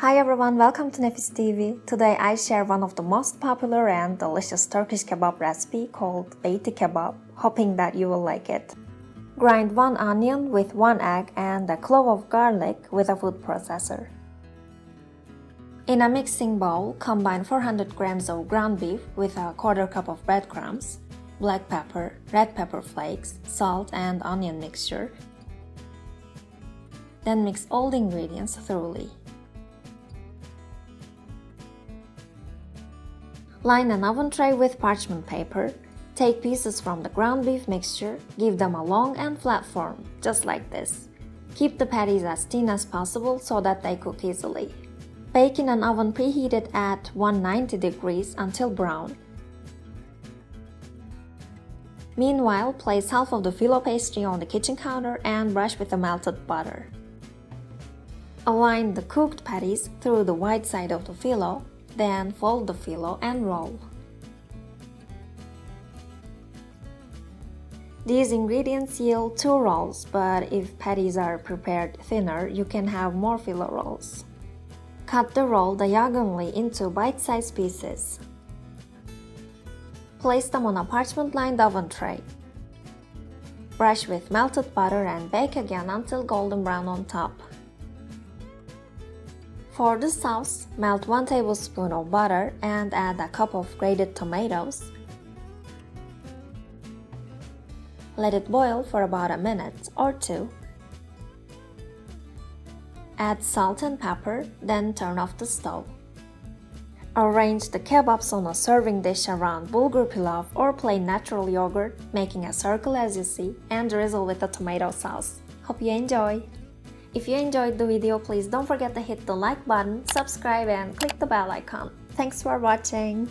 Hi everyone, welcome to Nefis TV. Today I share one of the most popular and delicious Turkish kebab recipe called Beyti Kebab, hoping that you will like it. Grind 1 onion with 1 egg and a clove of garlic with a food processor. In a mixing bowl, combine 400 grams of ground beef with a quarter cup of breadcrumbs, black pepper, red pepper flakes, salt and onion mixture. Then mix all the ingredients thoroughly. Line an oven tray with parchment paper. Take pieces from the ground beef mixture, give them a long and flat form, just like this. Keep the patties as thin as possible so that they cook easily. Bake in an oven preheated at 190 degrees until brown. Meanwhile, place half of the phyllo pastry on the kitchen counter and brush with the melted butter. Align the cooked patties through the white side of the phyllo. Then fold the phyllo and roll. These ingredients yield 2 rolls, but if patties are prepared thinner, you can have more phyllo rolls. Cut the roll diagonally into bite-sized pieces. Place them on a parchment-lined oven tray. Brush with melted butter and bake again until golden brown on top. For the sauce, melt 1 tablespoon of butter and add a cup of grated tomatoes. Let it boil for about a minute or 2. Add salt and pepper, then turn off the stove. Arrange the kebabs on a serving dish around bulgur pilav or plain natural yogurt, making a circle as you see, and drizzle with the tomato sauce. Hope you enjoy! If you enjoyed the video, please don't forget to hit the like button, subscribe and click the bell icon. Thanks for watching!